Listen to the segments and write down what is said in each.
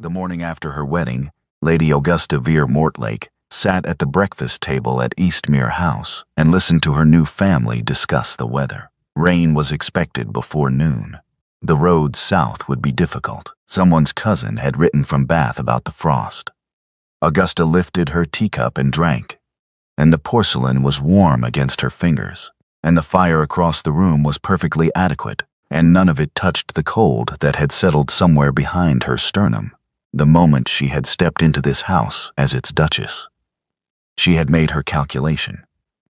The morning after her wedding, Lady Augusta Vere Mortlake sat at the breakfast table at Eastmere House and listened to her new family discuss the weather. Rain was expected before noon. The road south would be difficult. Someone's cousin had written from Bath about the frost. Augusta lifted her teacup and drank, and the porcelain was warm against her fingers, and the fire across the room was perfectly adequate, and none of it touched the cold that had settled somewhere behind her sternum the moment she had stepped into this house as its duchess. She had made her calculation.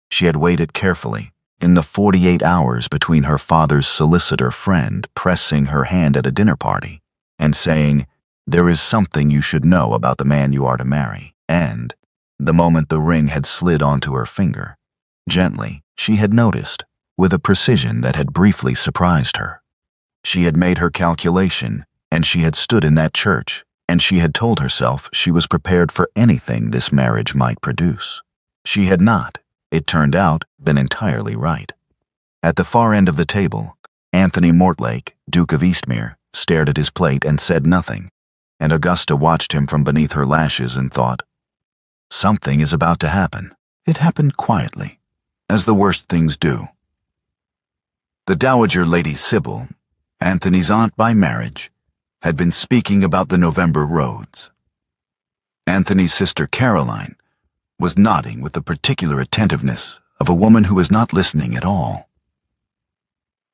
She had weighed it carefully in the 48 hours between her father's solicitor friend pressing her hand at a dinner party and saying, "There is something you should know about the man you are to marry," and the moment the ring had slid onto her finger. Gently, she had noticed, with a precision that had briefly surprised her. She had made her calculation, and she had stood in that church, and she had told herself she was prepared for anything this marriage might produce. She had not, it turned out, been entirely right. At the far end of the table, Anthony Mortlake, Duke of Eastmere, stared at his plate and said nothing, and Augusta watched him from beneath her lashes and thought, something is about to happen. It happened quietly, as the worst things do. The Dowager Lady Sybil, Anthony's aunt by marriage, had been speaking about the November roads. Anthony's sister Caroline was nodding with the particular attentiveness of a woman who is not listening at all.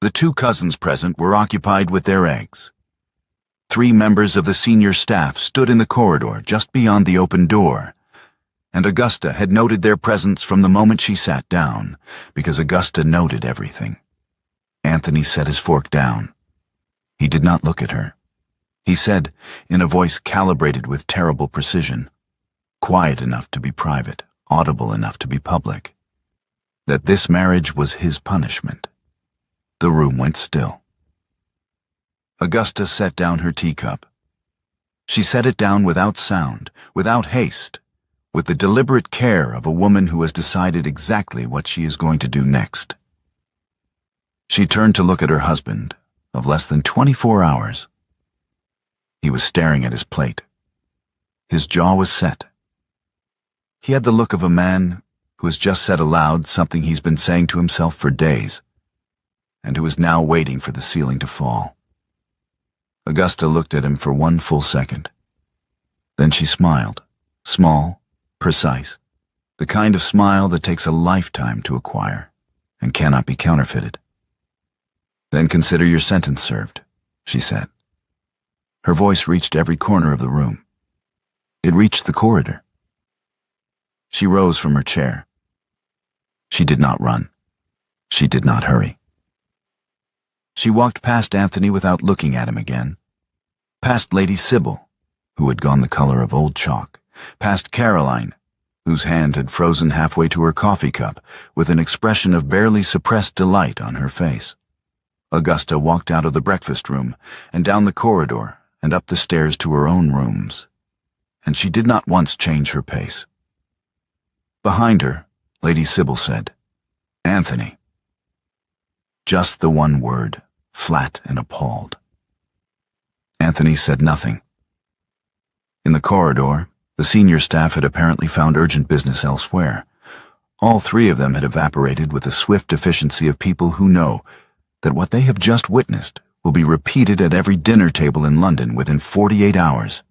The two cousins present were occupied with their eggs. 3 members of the senior staff stood in the corridor just beyond the open door, and Augusta had noted their presence from the moment she sat down, because Augusta noted everything. Anthony set his fork down. He did not look at her. He said, in a voice calibrated with terrible precision, quiet enough to be private, audible enough to be public, that this marriage was his punishment. The room went still. Augusta set down her teacup. She set it down without sound, without haste, with the deliberate care of a woman who has decided exactly what she is going to do next. She turned to look at her husband, of less than 24 hours. He was staring at his plate. His jaw was set. He had the look of a man who has just said aloud something he's been saying to himself for days, and who is now waiting for the ceiling to fall. Augusta looked at him for 1 full second. Then she smiled, small, precise, the kind of smile that takes a lifetime to acquire and cannot be counterfeited. "Then consider your sentence served," she said. Her voice reached every corner of the room. It reached the corridor. She rose from her chair. She did not run. She did not hurry. She walked past Anthony without looking at him again, past Lady Sybil, who had gone the color of old chalk, past Caroline, whose hand had frozen halfway to her coffee cup with an expression of barely suppressed delight on her face. Augusta walked out of the breakfast room and down the corridor and up the stairs to her own rooms, and she did not once change her pace. Behind her, Lady Sybil said, "Anthony." Just the one word, flat and appalled. Anthony said nothing. In the corridor, the senior staff had apparently found urgent business elsewhere. All 3 of them had evaporated with the swift efficiency of people who know that what they have just witnessed will be repeated at every dinner table in London within 48 hours,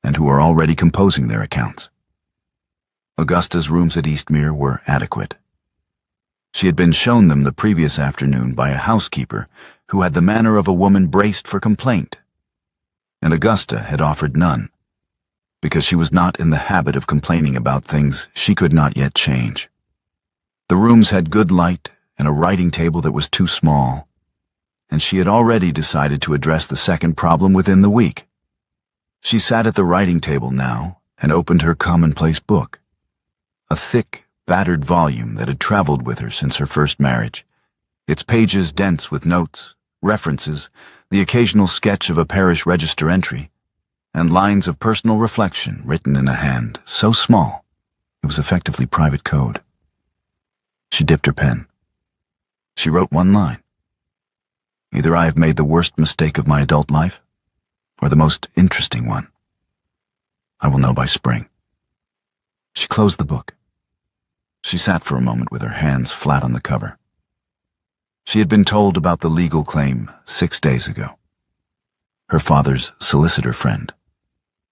and who are already composing their accounts. Augusta's rooms at Eastmere were adequate. She had been shown them the previous afternoon by a housekeeper who had the manner of a woman braced for complaint, and Augusta had offered none, because she was not in the habit of complaining about things she could not yet change. The rooms had good light and a writing table that was too small, and she had already decided to address the second problem within the week. She sat at the writing table now and opened her commonplace book, a thick, battered volume that had traveled with her since her first marriage, its pages dense with notes, references, the occasional sketch of a parish register entry, and lines of personal reflection written in a hand so small it was effectively private code. She dipped her pen. She wrote 1 line. "Either I have made the worst mistake of my adult life, or the most interesting one." I will know by spring." She closed the book. She sat for a moment with her hands flat on the cover. She had been told about the legal claim 6 days ago. Her father's solicitor friend,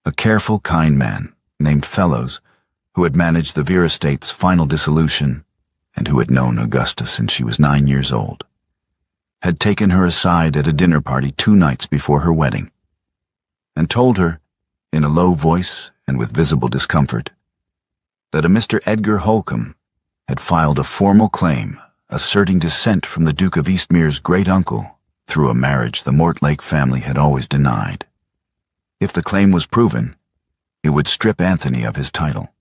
a careful, kind man named Fellows, who had managed the Veer estate's final dissolution and who had known Augusta since she was 9 years old, had taken her aside at a dinner party 2 nights before her wedding and told her, in a low voice and with visible discomfort, that a Mr. Edgar Holcomb had filed a formal claim asserting descent from the Duke of Eastmere's great-uncle through a marriage the Mortlake family had always denied. If the claim was proven, it would strip Anthony of his title.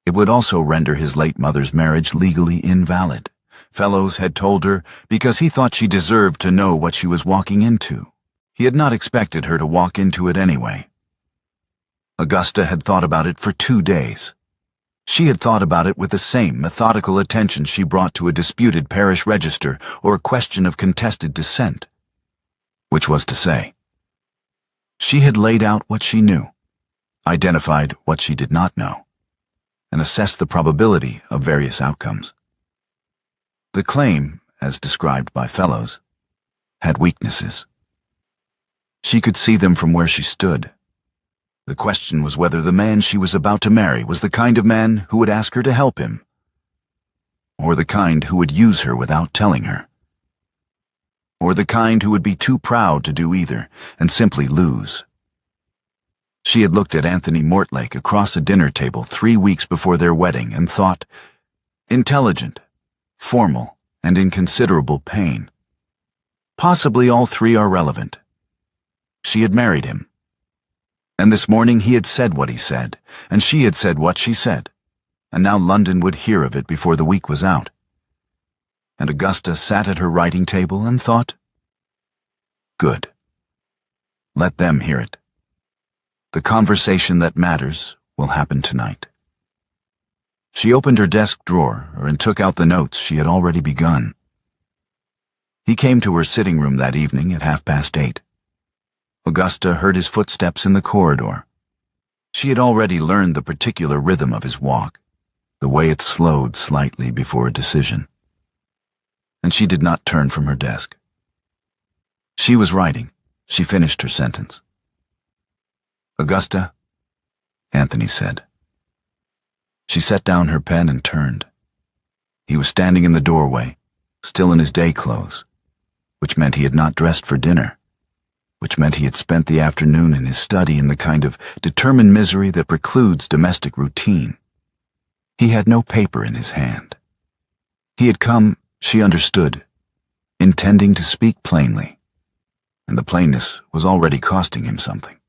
It would also render his late mother's marriage legally invalid. Fellows had told her because he thought she deserved to know what she was walking into. He had not expected her to walk into it anyway. Augusta had thought about it for 2 days. She had thought about it with the same methodical attention she brought to a disputed parish register or a question of contested descent. Which was to say, she had laid out what she knew, identified what she did not know, and assessed the probability of various outcomes. The claim, as described by Fellows, had weaknesses. She could see them from where she stood. The question was whether the man she was about to marry was the kind of man who would ask her to help him, or the kind who would use her without telling her, or the kind who would be too proud to do either and simply lose. She had looked at Anthony Mortlake across a dinner table 3 weeks before their wedding and thought, intelligent, formal, and in considerable pain. Possibly all 3 are relevant. She had married him. And this morning he had said what he said, and she had said what she said, and now London would hear of it before the week was out. And Augusta sat at her writing table and thought, good. Let them hear it. The conversation that matters will happen tonight. She opened her desk drawer and took out the notes she had already begun. He came to her sitting room that evening at 8:30. Augusta heard his footsteps in the corridor. She had already learned the particular rhythm of his walk, the way it slowed slightly before a decision. And she did not turn from her desk. She was writing. She finished her sentence. "Augusta," Anthony said. She set down her pen and turned. He was standing in the doorway, still in his day clothes, which meant he had not dressed for dinner, which meant he had spent the afternoon in his study in the kind of determined misery that precludes domestic routine. He had no paper in his hand. He had come, she understood, intending to speak plainly, and the plainness was already costing him something.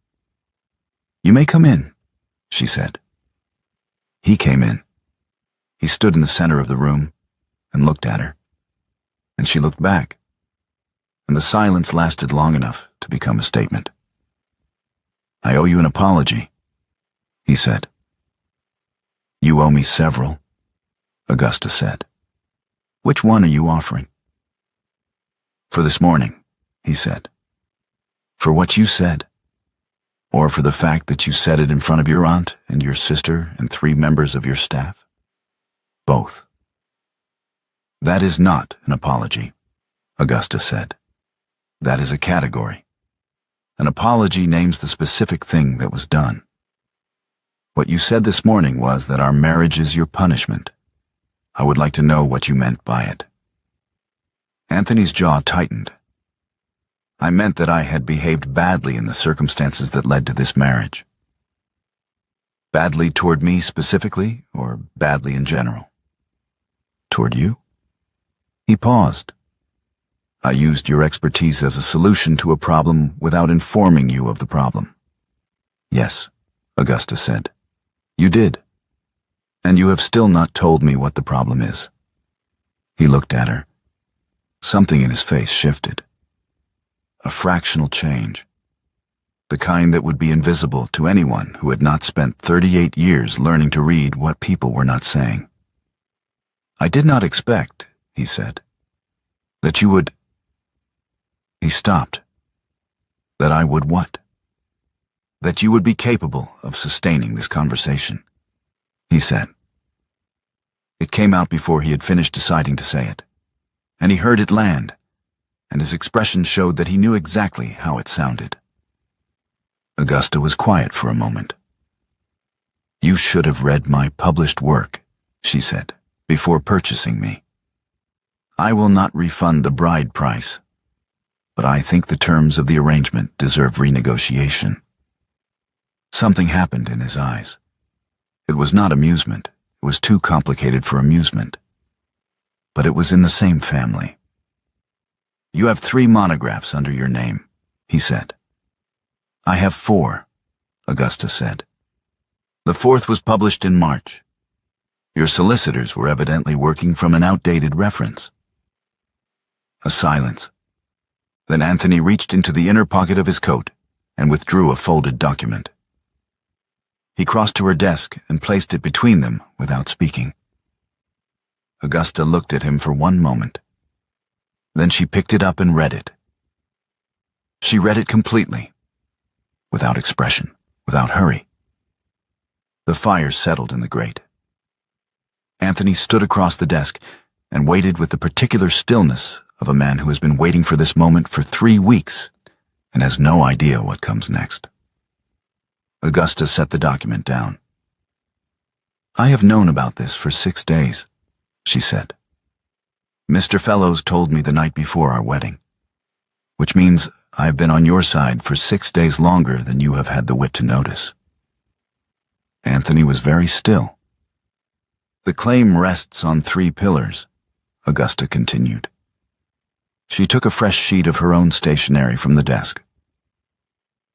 "You may come in," she said. He came in. He stood in the center of the room and looked at her, and she looked back, and the silence lasted long enough to become a statement. "I owe you an apology," he said. "You owe me several," Augusta said. "Which one are you offering?" "For this morning," he said. "For what you said, or for the fact that you said it in front of your aunt and your sister and 3 members of your staff?" "Both." "That is not an apology," Augusta said. "That is a category. An apology names the specific thing that was done. What you said this morning was that our marriage is your punishment. I would like to know what you meant by it." Anthony's jaw tightened. "I meant that I had behaved badly in the circumstances that led to this marriage." "Badly toward me specifically, or badly in general?" "Toward you?" He paused. "I used your expertise as a solution to a problem without informing you of the problem." "Yes," Augusta said. "You did. And you have still not told me what the problem is." He looked at her. Something in his face shifted. A fractional change. The kind that would be invisible to anyone who had not spent 38 years learning to read what people were not saying. "I did not expect," he said, "that you would—" He stopped. "That I would what?" that you would be capable of sustaining this conversation," he said. It came out before he had finished deciding to say it, and he heard it land, and his expression showed that he knew exactly how it sounded. Augusta was quiet for a moment. "You should have read my published work," she said, "before purchasing me. I will not refund the bride price, but I think the terms of the arrangement deserve renegotiation." Something happened in his eyes. It was not amusement. It was too complicated for amusement. But it was in the same family. "You have 3 monographs under your name," he said. "I have 4, Augusta said. "The 4th was published in March. Your solicitors were evidently working from an outdated reference." A silence. Then Anthony reached into the inner pocket of his coat and withdrew a folded document. He crossed to her desk and placed it between them without speaking. Augusta looked at him for one moment. Then she picked it up and read it. She read it completely, without expression, without hurry. The fire settled in the grate. Anthony stood across the desk and waited with the particular stillness of a man who has been waiting for this moment for 3 weeks and has no idea what comes next. Augusta set the document down. "I have known about this for 6 days," she said. "Mr. Fellows told me the night before our wedding, which means I have been on your side for 6 days longer than you have had the wit to notice." Anthony was very still. "The claim rests on 3 pillars," Augusta continued. She took a fresh sheet of her own stationery from the desk.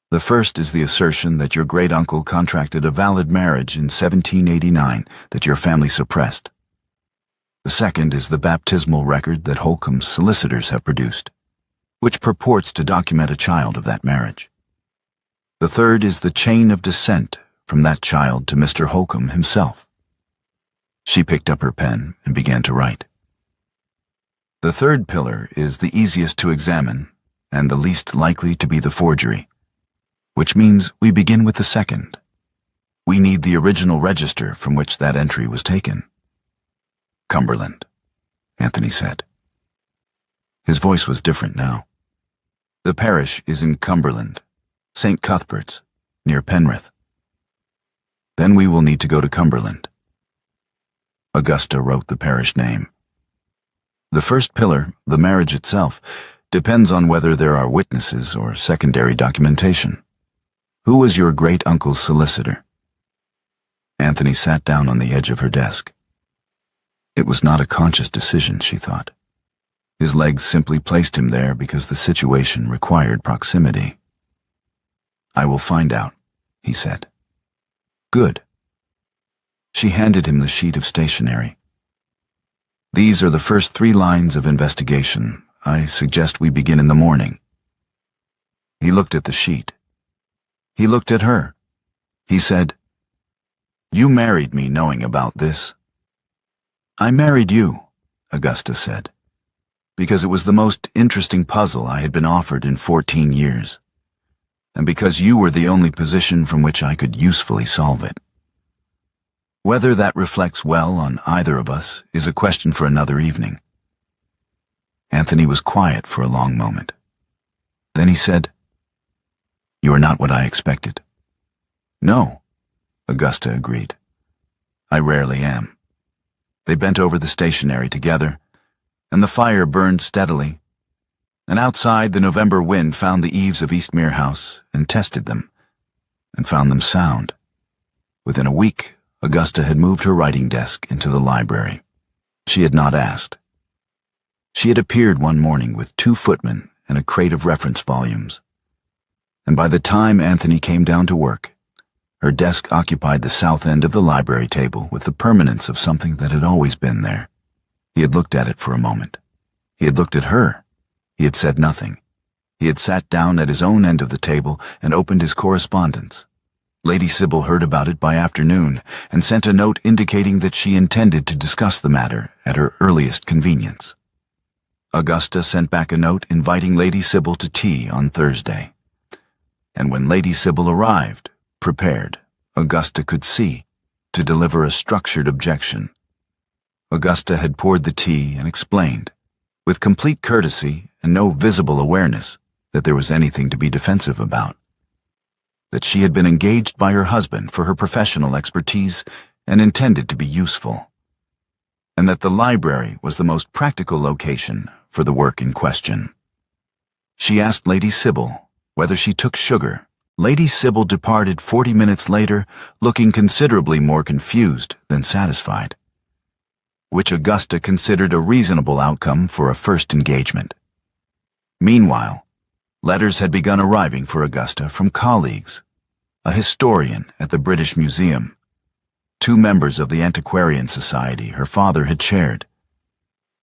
"The first is the assertion that your great-uncle contracted a valid marriage in 1789 that your family suppressed. The second is the baptismal record that Holcomb's solicitors have produced, which purports to document a child of that marriage. The third is the chain of descent from that child to Mr. Holcomb himself." She picked up her pen and began to write. "The third pillar is the easiest to examine and the least likely to be the forgery, which means we begin with the second. We need the original register from which that entry was taken." "Cumberland," Anthony said. His voice was different now. "The parish is in Cumberland, St. Cuthbert's, near Penrith. Then we will need to go to Cumberland." Augusta wrote the parish name. "The first pillar, the marriage itself, depends on whether there are witnesses or secondary documentation. Who was your great-uncle's solicitor?" Anthony sat down on the edge of her desk. It was not a conscious decision, she thought. His legs simply placed him there because the situation required proximity. "I will find out," he said. "Good." She handed him the sheet of stationery. "These are the first 3 lines of investigation. I suggest we begin in the morning." He looked at the sheet. He looked at her. He said, "You married me knowing about this." "I married you," Augusta said, "because it was the most interesting puzzle I had been offered in 14 years, and because you were the only position from which I could usefully solve it. Whether that reflects well on either of us is a question for another evening." Anthony was quiet for a long moment. Then he said, "You are not what I expected." "No," Augusta agreed. "I rarely am." They bent over the stationery together, and the fire burned steadily, and outside the November wind found the eaves of Eastmere House and tested them, and found them sound. Within a week, Augusta had moved her writing desk into the library. She had not asked. She had appeared one morning with 2 footmen and a crate of reference volumes, and by the time Anthony came down to work, her desk occupied the south end of the library table with the permanence of something that had always been there. He had looked at it for a moment. He had looked at her. He had said nothing. He had sat down at his own end of the table and opened his correspondence. Lady Sybil heard about it by afternoon and sent a note indicating that she intended to discuss the matter at her earliest convenience. Augusta sent back a note inviting Lady Sybil to tea on Thursday. And when Lady Sybil arrived, prepared, Augusta could see, to deliver a structured objection. Augusta had poured the tea and explained, with complete courtesy and no visible awareness that there was anything to be defensive about, that she had been engaged by her husband for her professional expertise and intended to be useful, and that the library was the most practical location for the work in question. She asked Lady Sybil whether she took sugar. Lady Sybil departed 40 minutes later, looking considerably more confused than satisfied, which Augusta considered a reasonable outcome for a first engagement. Meanwhile, letters had begun arriving for Augusta from colleagues, a historian at the British Museum, 2 members of the Antiquarian Society her father had chaired,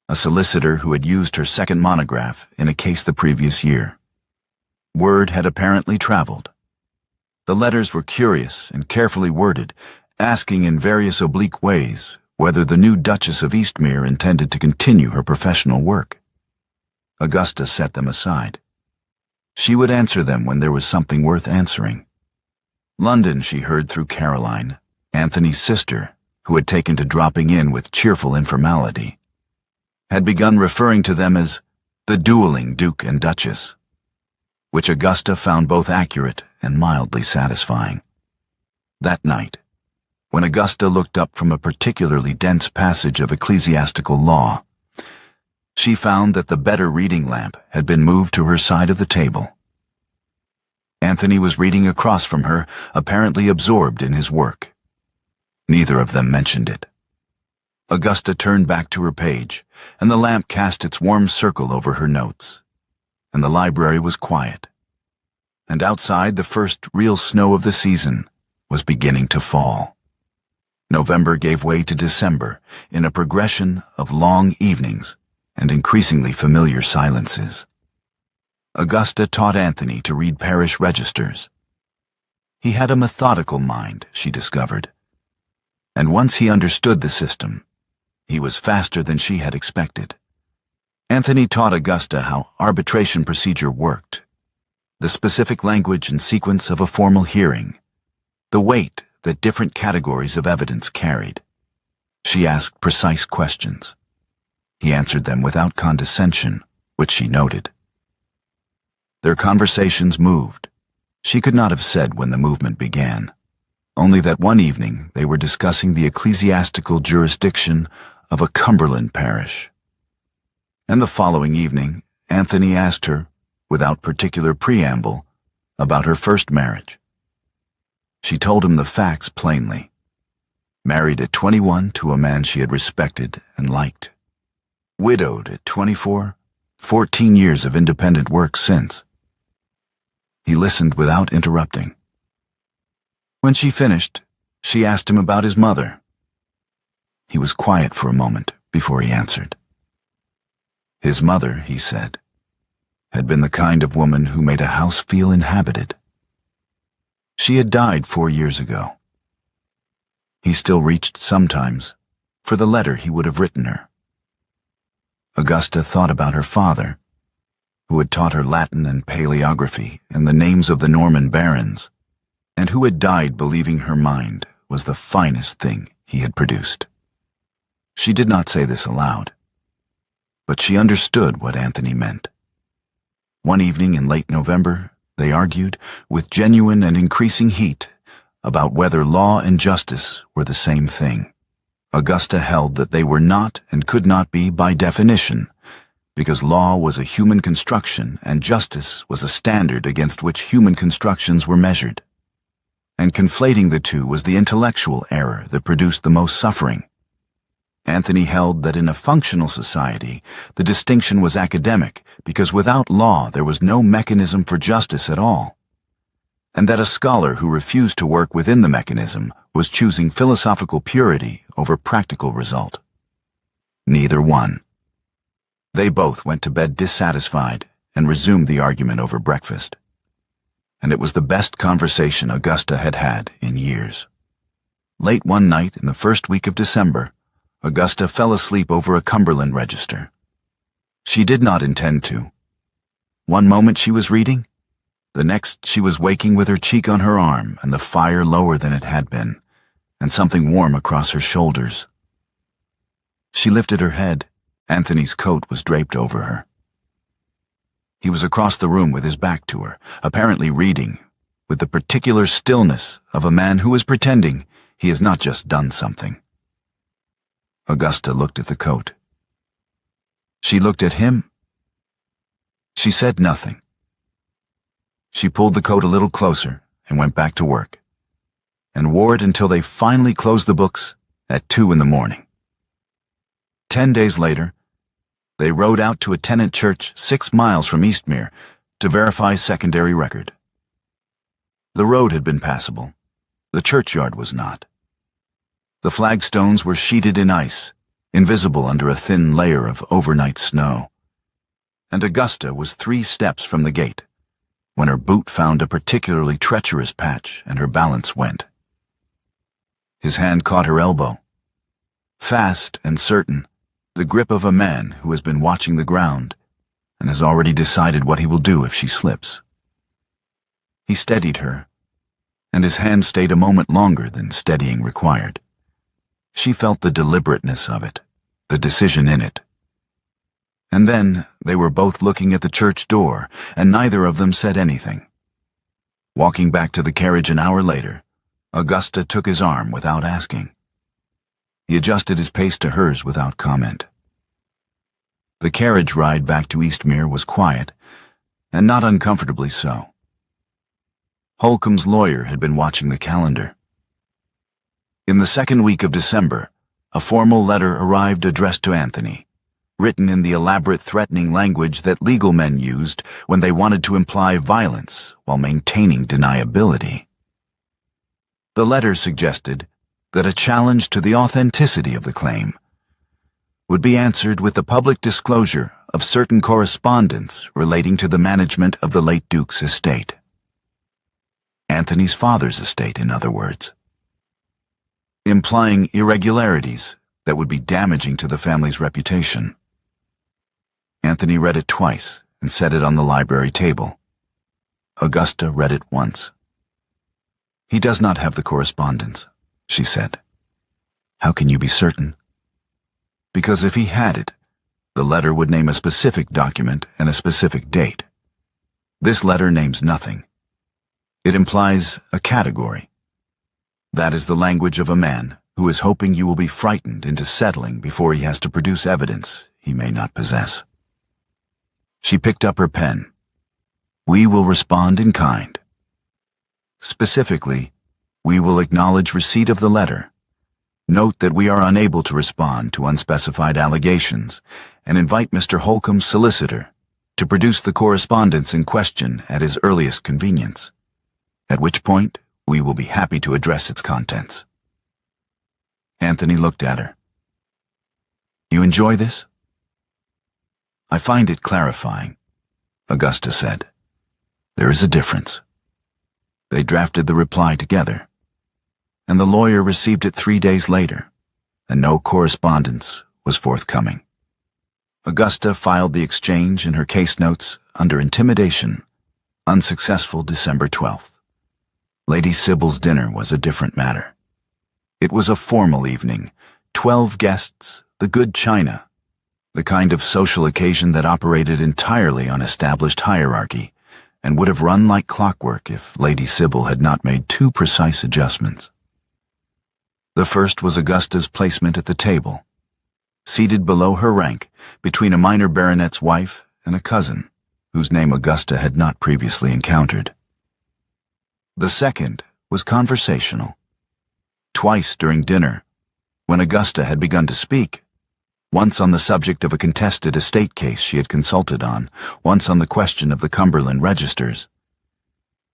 a solicitor who had used her second monograph in a case the previous year. Word had apparently traveled. The letters were curious and carefully worded, asking in various oblique ways whether the new Duchess of Eastmere intended to continue her professional work. Augusta set them aside. She would answer them when there was something worth answering. London, she heard through Caroline, Anthony's sister, who had taken to dropping in with cheerful informality, had begun referring to them as the dueling Duke and Duchess, which Augusta found both accurate and mildly satisfying. That night, when Augusta looked up from a particularly dense passage of ecclesiastical law, she found that the better reading lamp had been moved to her side of the table. Anthony was reading across from her, apparently absorbed in his work. Neither of them mentioned it. Augusta turned back to her page, and the lamp cast its warm circle over her notes, and the library was quiet. And outside, the first real snow of the season was beginning to fall. November gave way to December in a progression of long evenings and increasingly familiar silences. Augusta taught Anthony to read parish registers. He had a methodical mind, she discovered, and once he understood the system, he was faster than she had expected. Anthony taught Augusta how arbitration procedure worked, the specific language and sequence of a formal hearing, the weight that different categories of evidence carried. She asked precise questions. He answered them without condescension, which she noted. Their conversations moved. She could not have said when the movement began, only that one evening they were discussing the ecclesiastical jurisdiction of a Cumberland parish. And the following evening, Anthony asked her, without particular preamble, about her first marriage. She told him the facts plainly. Married at 21 to a man she had respected and liked. Widowed at 24, 14 years of independent work since. He listened without interrupting. When she finished, she asked him about his mother. He was quiet for a moment before he answered. His mother, he said, had been the kind of woman who made a house feel inhabited. She had died 4 years ago. He still reached sometimes for the letter he would have written her. Augusta thought about her father, who had taught her Latin and paleography and the names of the Norman barons, and who had died believing her mind was the finest thing he had produced. She did not say this aloud, but she understood what Anthony meant. One evening in late November, they argued, with genuine and increasing heat, about whether law and justice were the same thing. Augusta held that they were not and could not be by definition, because law was a human construction and justice was a standard against which human constructions were measured. And conflating the two was the intellectual error that produced the most suffering. Anthony held that in a functional society, the distinction was academic because without law there was no mechanism for justice at all, and that a scholar who refused to work within the mechanism was choosing philosophical purity over practical result. Neither won. They both went to bed dissatisfied and resumed the argument over breakfast. And it was the best conversation Augusta had had in years. Late one night in the first week of December, Augusta fell asleep over a Cumberland register. She did not intend to. One moment she was reading, The next, she was waking with her cheek on her arm and the fire lower than it had been, and something warm across her shoulders. She lifted her head. Anthony's coat was draped over her. He was across the room with his back to her, apparently reading, with the particular stillness of a man who is pretending he has not just done something. Augusta looked at the coat. She looked at him. She said nothing. She pulled the coat a little closer and went back to work, and wore it until they finally closed the books at 2 in the morning. 10 days later, they rode out to a tenant church 6 miles from Eastmere to verify secondary record. The road had been passable. The churchyard was not. The flagstones were sheeted in ice, invisible under a thin layer of overnight snow. And Augusta was 3 steps from the gate when her boot found a particularly treacherous patch and her balance went. His hand caught her elbow. Fast and certain, the grip of a man who has been watching the ground and has already decided what he will do if she slips. He steadied her, and his hand stayed a moment longer than steadying required. She felt the deliberateness of it, the decision in it. And then they were both looking at the church door, and neither of them said anything. Walking back to the carriage an hour later, Augusta took his arm without asking. He adjusted his pace to hers without comment. The carriage ride back to Eastmere was quiet, and not uncomfortably so. Holcomb's lawyer had been watching the calendar. In the second week of December, a formal letter arrived addressed to Anthony, written in the elaborate threatening language that legal men used when they wanted to imply violence while maintaining deniability. The letter suggested that a challenge to the authenticity of the claim would be answered with the public disclosure of certain correspondence relating to the management of the late Duke's estate. Anthony's father's estate, in other words. Implying irregularities that would be damaging to the family's reputation. Anthony read it twice and set it on the library table. Augusta read it once. "He does not have the correspondence," she said. "How can you be certain?" "Because if he had it, the letter would name a specific document and a specific date. This letter names nothing. It implies a category. That is the language of a man who is hoping you will be frightened into settling before he has to produce evidence he may not possess." She picked up her pen. "We will respond in kind. Specifically, we will acknowledge receipt of the letter, note that we are unable to respond to unspecified allegations, and invite Mr. Holcomb's solicitor to produce the correspondence in question at his earliest convenience, at which point we will be happy to address its contents." Anthony looked at her. "You enjoy this?" "I find it clarifying," Augusta said. "There is a difference." They drafted the reply together, and the lawyer received it 3 days later, and no correspondence was forthcoming. Augusta filed the exchange in her case notes under intimidation, unsuccessful December 12th. Lady Sybil's dinner was a different matter. It was a formal evening, 12 guests, the good china, the kind of social occasion that operated entirely on established hierarchy, and would have run like clockwork if Lady Sybil had not made 2 precise adjustments. The first was Augusta's placement at the table, seated below her rank between a minor baronet's wife and a cousin, whose name Augusta had not previously encountered. The second was conversational. Twice during dinner, when Augusta had begun to speak, once on the subject of a contested estate case she had consulted on, once on the question of the Cumberland registers,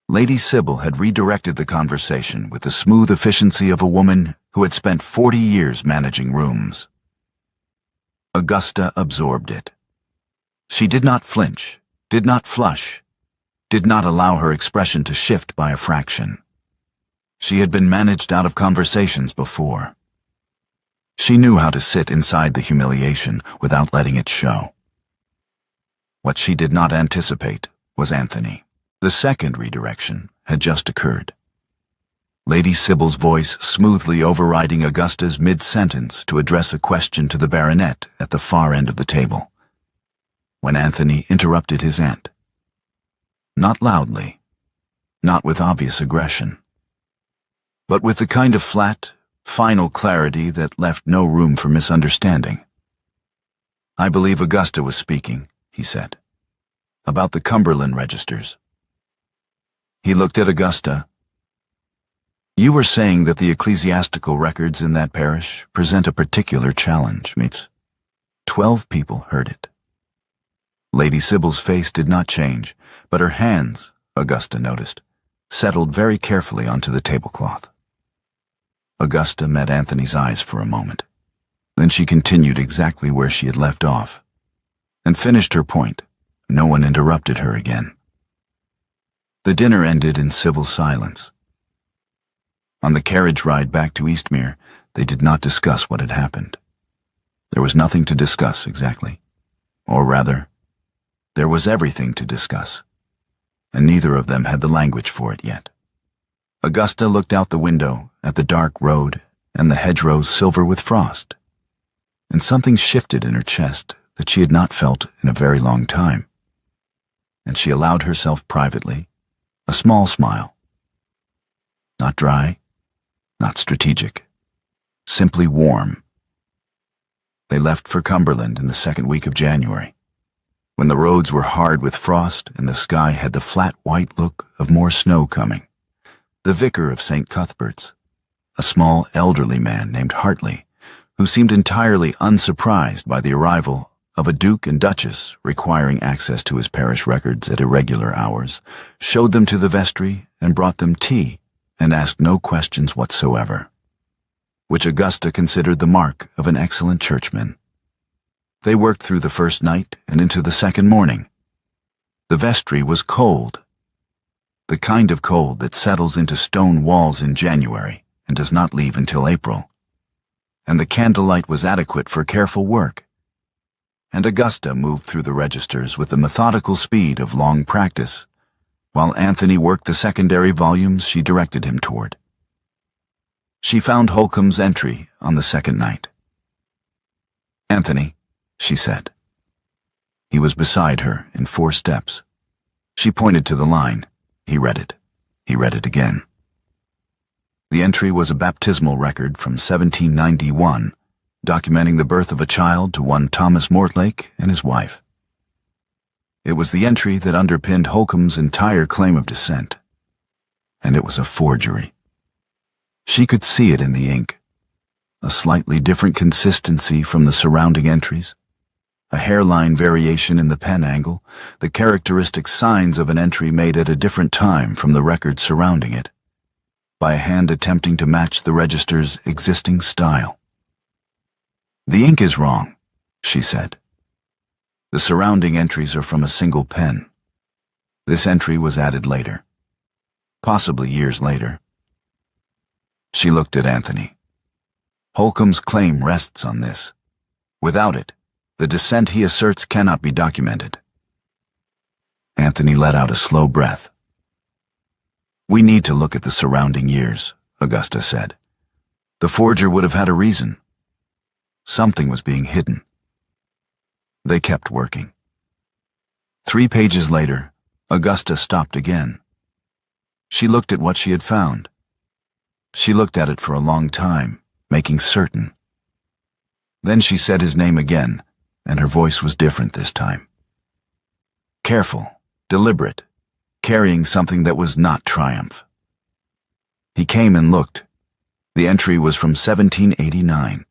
Lady Sybil had redirected the conversation with the smooth efficiency of a woman who had spent 40 years managing rooms. Augusta absorbed it. She did not flinch, did not flush, did not allow her expression to shift by a fraction. She had been managed out of conversations before. She knew how to sit inside the humiliation without letting it show. What she did not anticipate was Anthony. The second redirection had just occurred. Lady Sybil's voice smoothly overriding Augusta's mid-sentence to address a question to the baronet at the far end of the table, when Anthony interrupted his aunt. Not loudly, not with obvious aggression, but with the kind of flat, final clarity that left no room for misunderstanding. "I believe Augusta was speaking," he said, "about the Cumberland registers." He looked at Augusta. "You were saying that the ecclesiastical records in that parish present a particular challenge, mates." 12 people heard it. Lady Sybil's face did not change, but her hands, Augusta noticed, settled very carefully onto the tablecloth. Augusta met Anthony's eyes for a moment. Then she continued exactly where she had left off, and finished her point. No one interrupted her again. The dinner ended in civil silence. On the carriage ride back to Eastmere, they did not discuss what had happened. There was nothing to discuss exactly. Or rather, there was everything to discuss, and neither of them had the language for it yet. Augusta looked out the window at the dark road and the hedgerows silver with frost, and something shifted in her chest that she had not felt in a very long time, and she allowed herself privately a small smile. Not dry, not strategic, simply warm. They left for Cumberland in the second week of January, when the roads were hard with frost and the sky had the flat white look of more snow coming. The vicar of St. Cuthbert's, a small elderly man named Hartley, who seemed entirely unsurprised by the arrival of a duke and duchess requiring access to his parish records at irregular hours, showed them to the vestry and brought them tea and asked no questions whatsoever, which Augusta considered the mark of an excellent churchman. They worked through the first night and into the second morning. The vestry was cold, the kind of cold that settles into stone walls in January and does not leave until April, and the candlelight was adequate for careful work, and Augusta moved through the registers with the methodical speed of long practice, while Anthony worked the secondary volumes she directed him toward. She found Holcomb's entry on the second night. "Anthony," she said. He was beside her in 4 steps. She pointed to the line. He read it. He read it again. The entry was a baptismal record from 1791, documenting the birth of a child to one Thomas Mortlake and his wife. It was the entry that underpinned Holcomb's entire claim of descent, and it was a forgery. She could see it in the ink, a slightly different consistency from the surrounding entries, a hairline variation in the pen angle, the characteristic signs of an entry made at a different time from the record surrounding it, by a hand attempting to match the register's existing style. "The ink is wrong," she said. "The surrounding entries are from a single pen. This entry was added later, possibly years later." She looked at Anthony. "Holcomb's claim rests on this. Without it, the descent he asserts cannot be documented." Anthony let out a slow breath. "We need to look at the surrounding years," Augusta said. "The forger would have had a reason. Something was being hidden." They kept working. 3 pages later, Augusta stopped again. She looked at what she had found. She looked at it for a long time, making certain. Then she said his name again, and her voice was different this time. Careful, deliberate, carrying something that was not triumph. He came and looked. The entry was from 1789.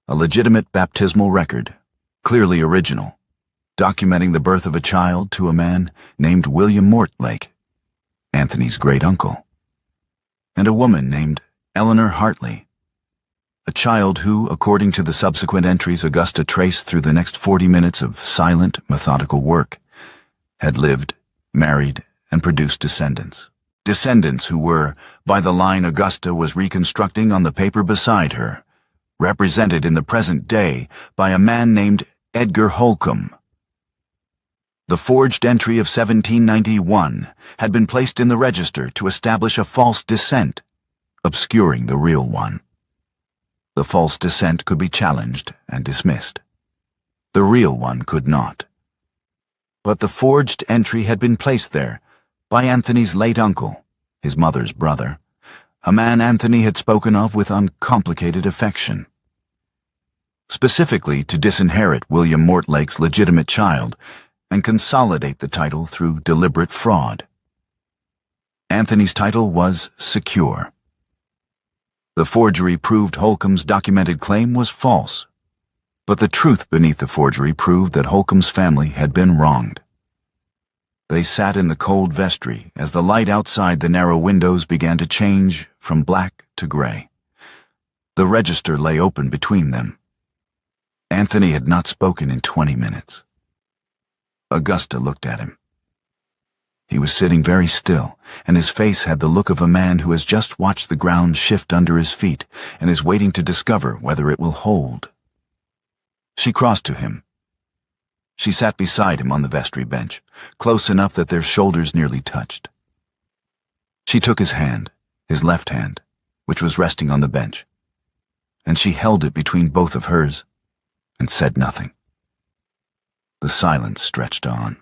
A legitimate baptismal record, clearly original, documenting the birth of a child to a man named William Mortlake, Anthony's great-uncle, and a woman named Eleanor Hartley, a child who, according to the subsequent entries Augusta traced through the next 40 minutes of silent, methodical work, had lived, married, and produced descendants. Descendants who were, by the line Augusta was reconstructing on the paper beside her, represented in the present day by a man named Edgar Holcomb. The forged entry of 1791 had been placed in the register to establish a false descent, obscuring the real one. The false descent could be challenged and dismissed. The real one could not. But the forged entry had been placed there by Anthony's late uncle, his mother's brother, a man Anthony had spoken of with uncomplicated affection. Specifically to disinherit William Mortlake's legitimate child and consolidate the title through deliberate fraud. Anthony's title was secure. The forgery proved Holcomb's documented claim was false, but the truth beneath the forgery proved that Holcomb's family had been wronged. They sat in the cold vestry as the light outside the narrow windows began to change from black to gray. The register lay open between them. Anthony had not spoken in 20 minutes. Augusta looked at him. He was sitting very still, and his face had the look of a man who has just watched the ground shift under his feet and is waiting to discover whether it will hold. She crossed to him. She sat beside him on the vestry bench, close enough that their shoulders nearly touched. She took his hand, his left hand, which was resting on the bench, and she held it between both of hers and said nothing. The silence stretched on.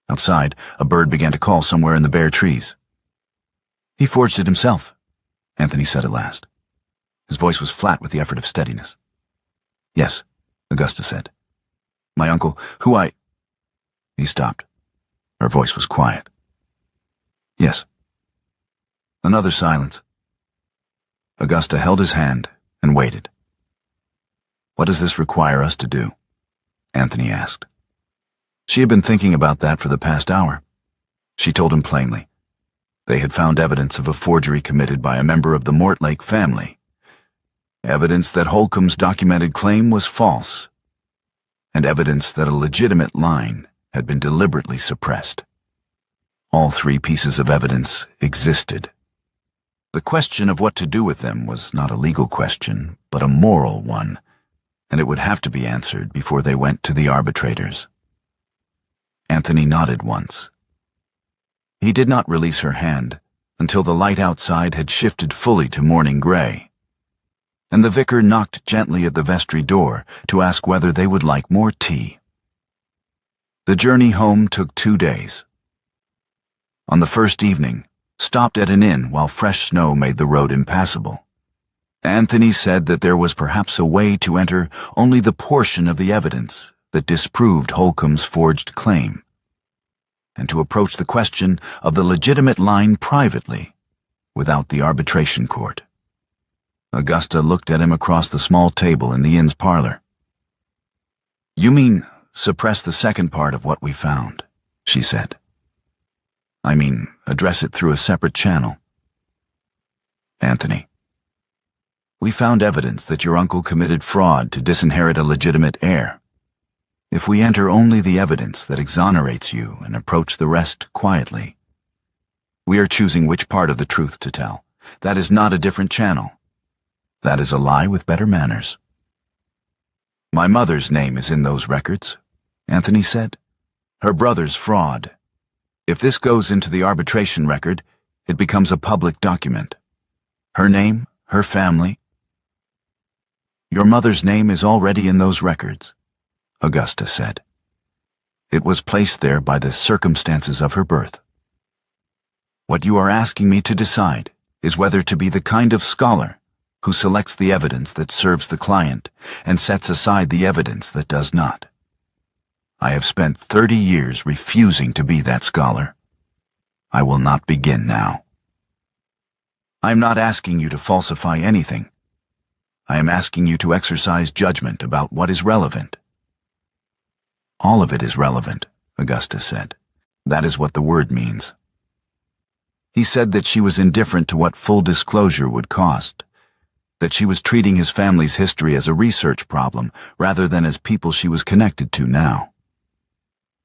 Outside, a bird began to call somewhere in the bare trees. "He forged it himself," Anthony said at last. His voice was flat with the effort of steadiness. "Yes," Augusta said. "My uncle, He stopped. Her voice was quiet. "Yes." Another silence. Augusta held his hand and waited. "What does this require us to do?" Anthony asked. She had been thinking about that for the past hour. She told him plainly. They had found evidence of a forgery committed by a member of the Mortlake family. Evidence that Holcomb's documented claim was false. And evidence that a legitimate line had been deliberately suppressed. All three pieces of evidence existed. The question of what to do with them was not a legal question, but a moral one, and it would have to be answered before they went to the arbitrators. Anthony nodded once. He did not release her hand until the light outside had shifted fully to morning gray, and the vicar knocked gently at the vestry door to ask whether they would like more tea. The journey home took 2 days. On the first evening, stopped at an inn while fresh snow made the road impassable. Anthony said that there was perhaps a way to enter only the portion of the evidence that disproved Holcomb's forged claim, and to approach the question of the legitimate line privately, without the arbitration court. Augusta looked at him across the small table in the inn's parlor. "You mean suppress the second part of what we found," she said. "I mean, address it through a separate channel." "Anthony, we found evidence that your uncle committed fraud to disinherit a legitimate heir. If we enter only the evidence that exonerates you and approach the rest quietly, we are choosing which part of the truth to tell. That is not a different channel. That is a lie with better manners." "My mother's name is in those records," Anthony said. "Her brother's fraud. If this goes into the arbitration record, it becomes a public document. Her name, her family." "Your mother's name is already in those records," Augusta said. "It was placed there by the circumstances of her birth. What you are asking me to decide is whether to be the kind of scholar who selects the evidence that serves the client and sets aside the evidence that does not. I have spent 30 years refusing to be that scholar. I will not begin now. I am not asking you to falsify anything. I am asking you to exercise judgment about what is relevant." "All of it is relevant," Augusta said. "That is what the word means." He said that she was indifferent to what full disclosure would cost, that she was treating his family's history as a research problem rather than as people she was connected to now.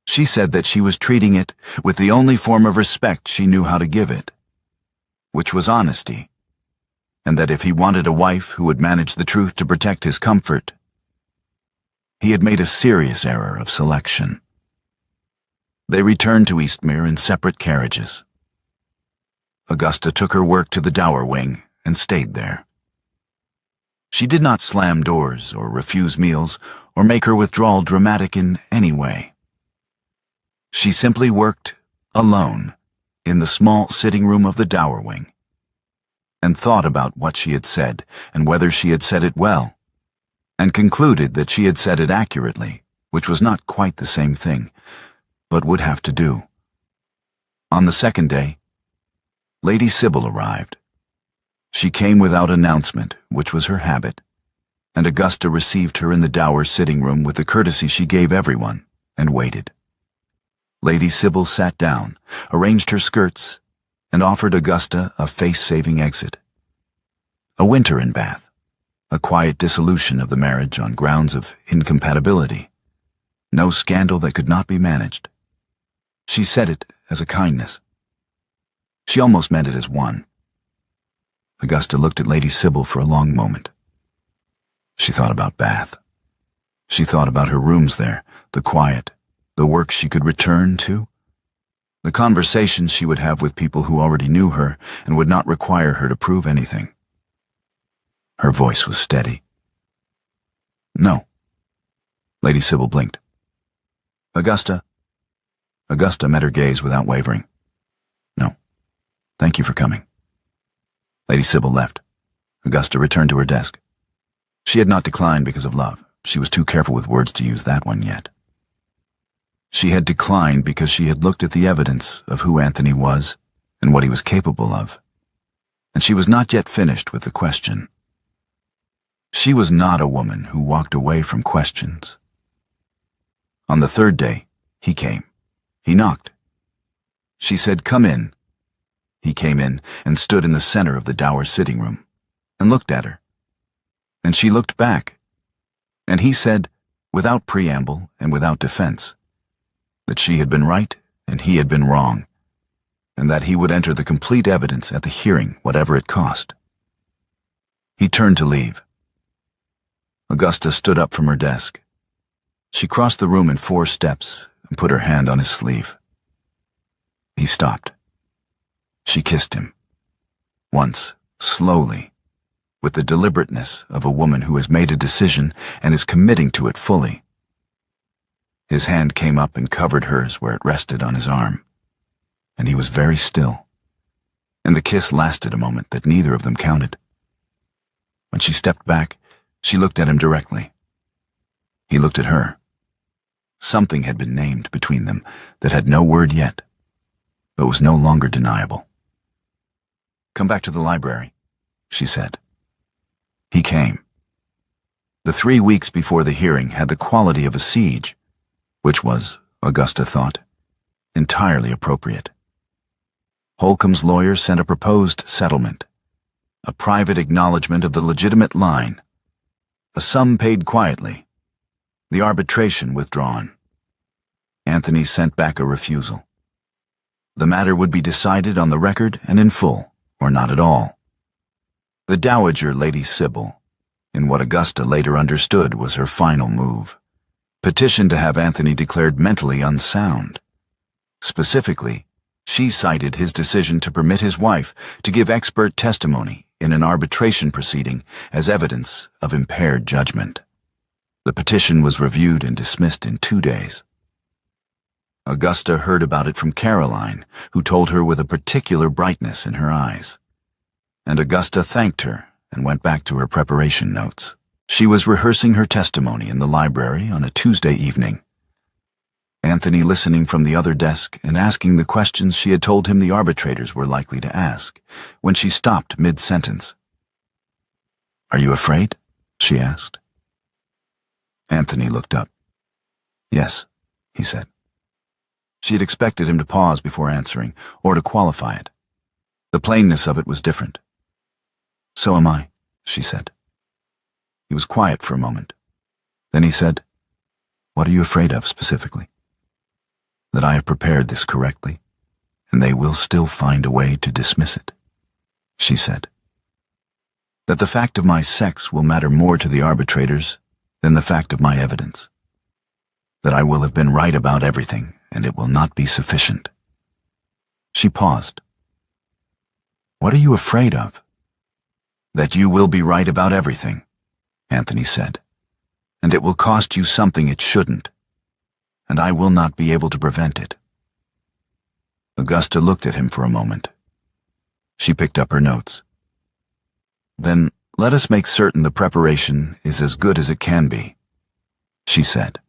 She said that she was treating it with the only form of respect she knew how to give it, which was honesty, and that if he wanted a wife who would manage the truth to protect his comfort, he had made a serious error of selection. They returned to Eastmere in separate carriages. Augusta took her work to the dower wing and stayed there. She did not slam doors or refuse meals or make her withdrawal dramatic in any way. She simply worked alone in the small sitting room of the dower wing and thought about what she had said and whether she had said it well, and concluded that she had said it accurately, which was not quite the same thing, but would have to do. On the second day, Lady Sybil arrived. She came without announcement, which was her habit, and Augusta received her in the dower sitting room with the courtesy she gave everyone, and waited. Lady Sybil sat down, arranged her skirts, and offered Augusta a face-saving exit. A winter in Bath, a quiet dissolution of the marriage on grounds of incompatibility, no scandal that could not be managed. She said it as a kindness. She almost meant it as one. Augusta looked at Lady Sybil for a long moment. She thought about Bath. She thought about her rooms there, the quiet, the work she could return to, the conversations she would have with people who already knew her and would not require her to prove anything. Her voice was steady. No. Lady Sybil blinked. Augusta. Augusta met her gaze without wavering. No. Thank you for coming. Lady Sybil left. Augusta returned to her desk. She had not declined because of love. She was too careful with words to use that one yet. She had declined because she had looked at the evidence of who Anthony was and what he was capable of, and she was not yet finished with the question. She was not a woman who walked away from questions. On the third day, he came. He knocked. She said, "Come in." He came in and stood in the center of the dower sitting room and looked at her. And she looked back, and he said, without preamble and without defense, that she had been right and he had been wrong, and that he would enter the complete evidence at the hearing, whatever it cost. He turned to leave. Augusta stood up from her desk. She crossed the room in 4 steps and put her hand on his sleeve. He stopped. She kissed him. Once, slowly, with the deliberateness of a woman who has made a decision and is committing to it fully. His hand came up and covered hers where it rested on his arm, and he was very still, and the kiss lasted a moment that neither of them counted. When she stepped back, she looked at him directly. He looked at her. Something had been named between them that had no word yet, but was no longer deniable. "Come back to the library," she said. He came. The 3 weeks before the hearing had the quality of a siege, which was, Augusta thought, entirely appropriate. Holcomb's lawyer sent a proposed settlement, a private acknowledgement of the legitimate line, a sum paid quietly, the arbitration withdrawn. Anthony sent back a refusal. The matter would be decided on the record and in full, or not at all. The Dowager Lady Sybil, in what Augusta later understood was her final move, petitioned to have Anthony declared mentally unsound. Specifically, she cited his decision to permit his wife to give expert testimony in an arbitration proceeding as evidence of impaired judgment. The petition was reviewed and dismissed in 2 days. Augusta heard about it from Caroline, who told her with a particular brightness in her eyes. And Augusta thanked her and went back to her preparation notes. She was rehearsing her testimony in the library on a Tuesday evening. Anthony listening from the other desk and asking the questions she had told him the arbitrators were likely to ask, when she stopped mid-sentence. "Are you afraid?" she asked. Anthony looked up. "Yes," he said. She had expected him to pause before answering, or to qualify it. The plainness of it was different. "So am I," she said. He was quiet for a moment. Then he said, "What are you afraid of specifically?" "That I have prepared this correctly, and they will still find a way to dismiss it," she said. "That the fact of my sex will matter more to the arbitrators than the fact of my evidence. That I will have been right about everything, and it will not be sufficient." She paused. "What are you afraid of?" "That you will be right about everything," Anthony said, "and it will cost you something it shouldn't, and I will not be able to prevent it." Augusta looked at him for a moment. She picked up her notes. "Then let us make certain the preparation is as good as it can be," she said.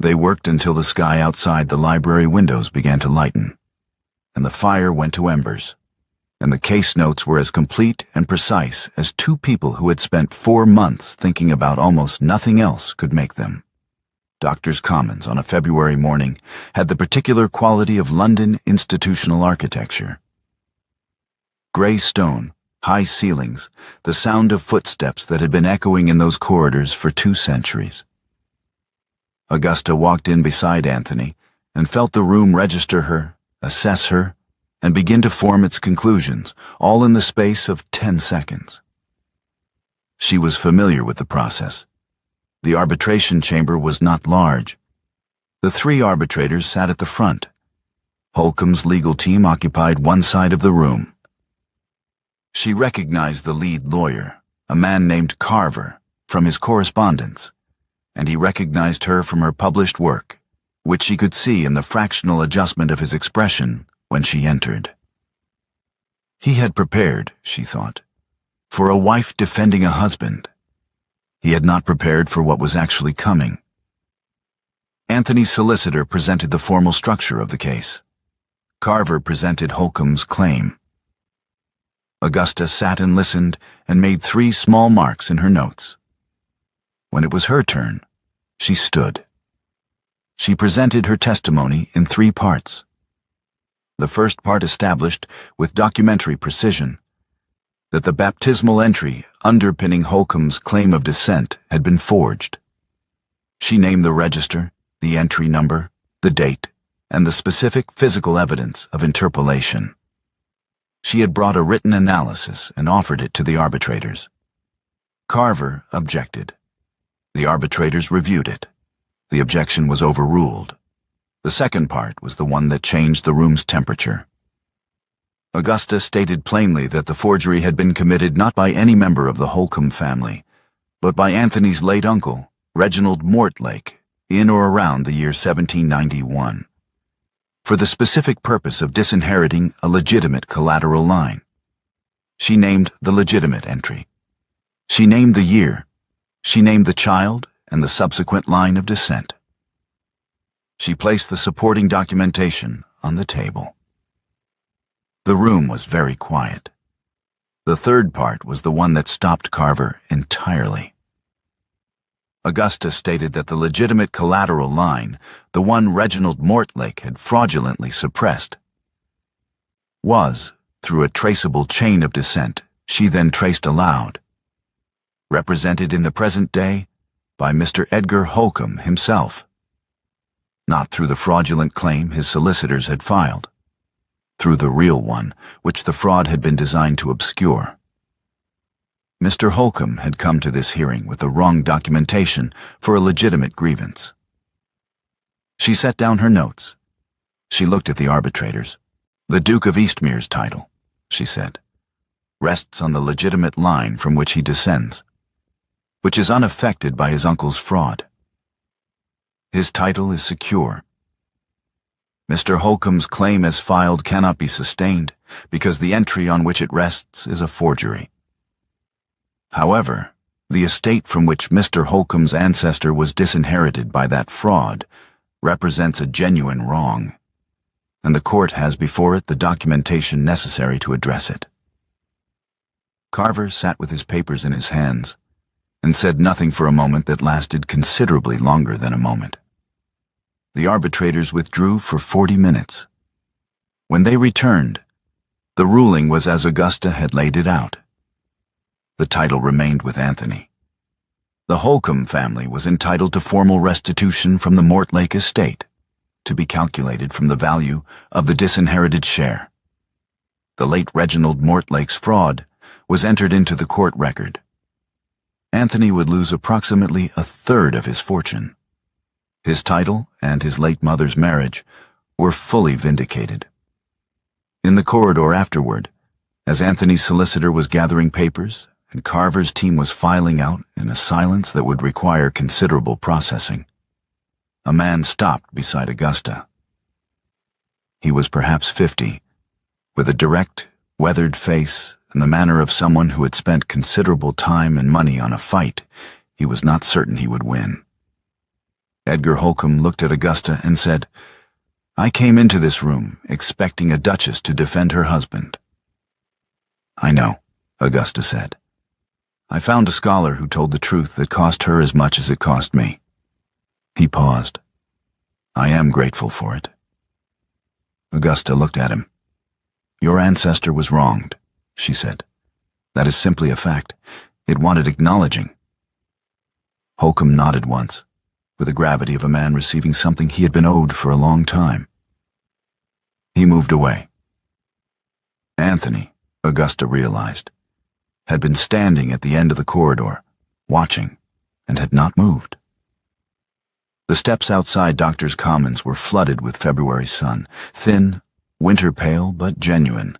They worked until the sky outside the library windows began to lighten, and the fire went to embers, and the case notes were as complete and precise as two people who had spent 4 months thinking about almost nothing else could make them. Doctors' Commons on a February morning had the particular quality of London institutional architecture. Grey stone, high ceilings, the sound of footsteps that had been echoing in those corridors for 2 centuries. Augusta walked in beside Anthony and felt the room register her, assess her, and begin to form its conclusions, all in the space of 10 seconds. She was familiar with the process. The arbitration chamber was not large. The 3 arbitrators sat at the front. Holcomb's legal team occupied one side of the room. She recognized the lead lawyer, a man named Carver, from his correspondence, and he recognized her from her published work, which she could see in the fractional adjustment of his expression when she entered. He had prepared, she thought, for a wife defending a husband. He had not prepared for what was actually coming. Anthony's solicitor presented the formal structure of the case. Carver presented Holcomb's claim. Augusta sat and listened and made 3 small marks in her notes. When it was her turn, she stood. She presented her testimony in 3 parts. The first part established, with documentary precision, that the baptismal entry underpinning Holcomb's claim of descent had been forged. She named the register, the entry number, the date, and the specific physical evidence of interpolation. She had brought a written analysis and offered it to the arbitrators. Carver objected. The arbitrators reviewed it. The objection was overruled. The second part was the one that changed the room's temperature. Augusta stated plainly that the forgery had been committed not by any member of the Holcomb family, but by Anthony's late uncle, Reginald Mortlake, in or around the year 1791, for the specific purpose of disinheriting a legitimate collateral line. She named the legitimate entry. She named the year. She named the child and the subsequent line of descent. She placed the supporting documentation on the table. The room was very quiet. The third part was the one that stopped Carver entirely. Augusta stated that the legitimate collateral line, the one Reginald Mortlake had fraudulently suppressed, was, through a traceable chain of descent she then traced aloud, represented in the present day by Mr. Edgar Holcomb himself, not through the fraudulent claim his solicitors had filed, through the real one which the fraud had been designed to obscure. Mr. Holcomb had come to this hearing with the wrong documentation for a legitimate grievance. She set down her notes. She looked at the arbitrators. "The Duke of Eastmere's title," she said, "rests on the legitimate line from which he descends, which is unaffected by his uncle's fraud. His title is secure. Mr. Holcomb's claim as filed cannot be sustained because the entry on which it rests is a forgery. However, the estate from which Mr. Holcomb's ancestor was disinherited by that fraud represents a genuine wrong, and the court has before it the documentation necessary to address it." Carver sat with his papers in his hands and said nothing for a moment that lasted considerably longer than a moment. The arbitrators withdrew for 40 minutes. When they returned, the ruling was as Augusta had laid it out. The title remained with Anthony. The Holcomb family was entitled to formal restitution from the Mortlake estate, to be calculated from the value of the disinherited share. The late Reginald Mortlake's fraud was entered into the court record. Anthony would lose approximately a third of his fortune. His title and his late mother's marriage were fully vindicated. In the corridor afterward, as Anthony's solicitor was gathering papers and Carver's team was filing out in a silence that would require considerable processing, a man stopped beside Augusta. He was perhaps 50, with a direct, weathered face and the manner of someone who had spent considerable time and money on a fight he was not certain he would win. Edgar Holcomb looked at Augusta and said, "I came into this room expecting a duchess to defend her husband." "I know," Augusta said. "I found a scholar who told the truth that cost her as much as it cost me." He paused. "I am grateful for it." Augusta looked at him. "Your ancestor was wronged," she said. "That is simply a fact. It wanted acknowledging." Holcomb nodded once, with the gravity of a man receiving something he had been owed for a long time. He moved away. Anthony, Augusta realized, had been standing at the end of the corridor, watching, and had not moved. The steps outside Doctors' Commons were flooded with February sun, thin, winter pale but genuine,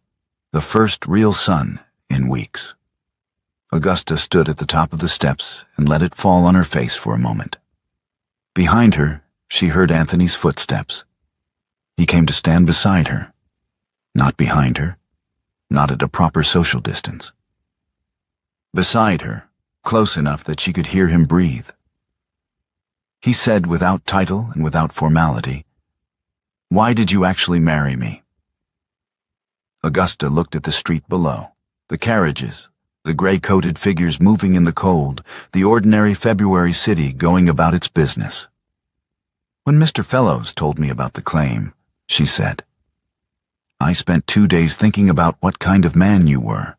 the first real sun in weeks. Augusta stood at the top of the steps and let it fall on her face for a moment. Behind her, she heard Anthony's footsteps. He came to stand beside her, not behind her, not at a proper social distance. Beside her, close enough that she could hear him breathe. He said without title and without formality, "Why did you actually marry me?" Augusta looked at the street below, the carriages, the gray-coated figures moving in the cold, the ordinary February city going about its business. "When Mr. Fellows told me about the claim," she said, "I spent 2 days thinking about what kind of man you were,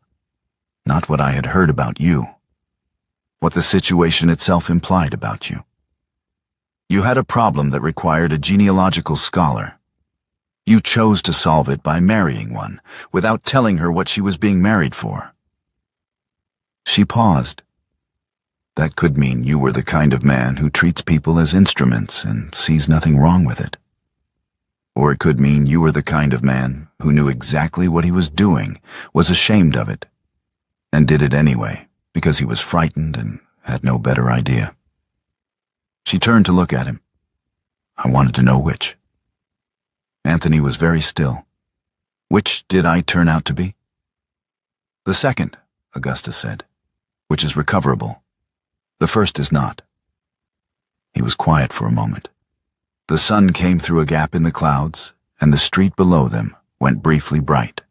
not what I had heard about you, what the situation itself implied about you. You had a problem that required a genealogical scholar. You chose to solve it by marrying one, without telling her what she was being married for." She paused. "That could mean you were the kind of man who treats people as instruments and sees nothing wrong with it. Or it could mean you were the kind of man who knew exactly what he was doing, was ashamed of it, and did it anyway because he was frightened and had no better idea." She turned to look at him. "I wanted to know which." Anthony was very still. "Which did I turn out to be?" "The second," Augusta said, "which is recoverable. The first is not." He was quiet for a moment. The sun came through a gap in the clouds, and the street below them went briefly bright.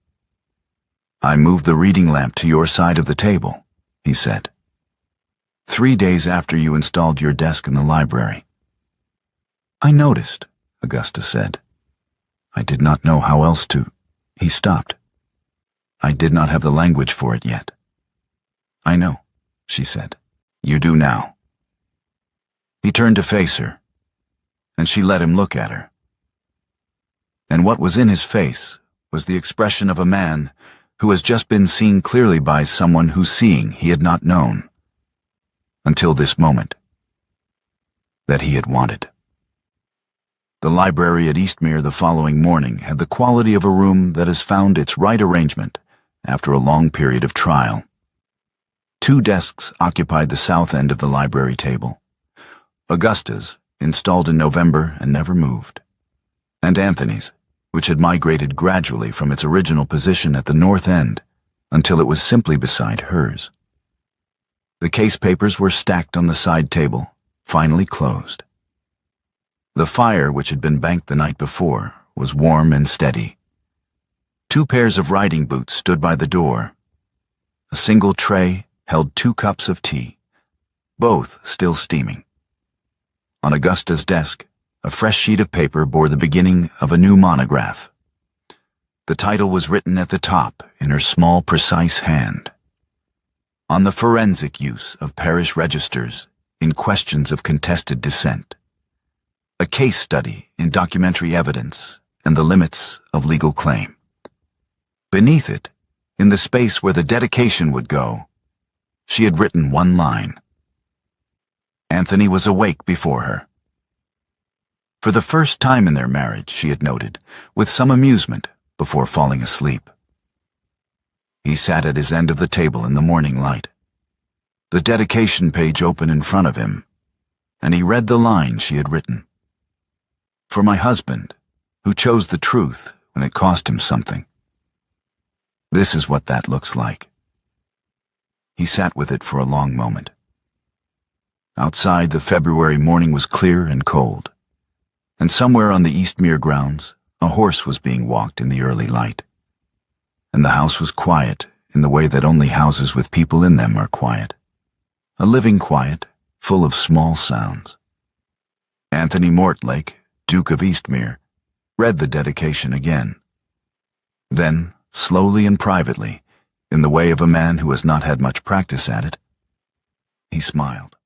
"I moved the reading lamp to your side of the table," he said. 3 days after you installed your desk in the library." "I noticed," Augusta said. "I did not know how else to—" He stopped. "I did not have the language for it yet." "I know," she said. "You do now." He turned to face her, and she let him look at her. And what was in his face was the expression of a man who has just been seen clearly by someone whose seeing he had not known, until this moment, that he had wanted. The library at Eastmere the following morning had the quality of a room that has found its right arrangement after a long period of trial. 2 desks occupied the south end of the library table. Augusta's, installed in November and never moved, and Anthony's, which had migrated gradually from its original position at the north end until it was simply beside hers. The case papers were stacked on the side table, finally closed. The fire, which had been banked the night before, was warm and steady. 2 pairs of riding boots stood by the door. A single tray held 2 cups of tea, both still steaming. On Augusta's desk, a fresh sheet of paper bore the beginning of a new monograph. The title was written at the top in her small, precise hand. "On the forensic use of parish registers in questions of contested descent. A case study in documentary evidence and the limits of legal claim." Beneath it, in the space where the dedication would go, she had written 1 line. Anthony was awake before her. For the first time in their marriage, she had noted, with some amusement, before falling asleep. He sat at his end of the table in the morning light, the dedication page open in front of him, and he read the line she had written. For my husband, who chose the truth when it cost him something. This is what that looks like. He sat with it for a long moment. Outside, the February morning was clear and cold, and somewhere on the Eastmere grounds, a horse was being walked in the early light. And the house was quiet in the way that only houses with people in them are quiet. A living quiet, full of small sounds. Anthony Mortlake, Duke of Eastmere, read the dedication again. Then, slowly and privately, in the way of a man who has not had much practice at it, he smiled.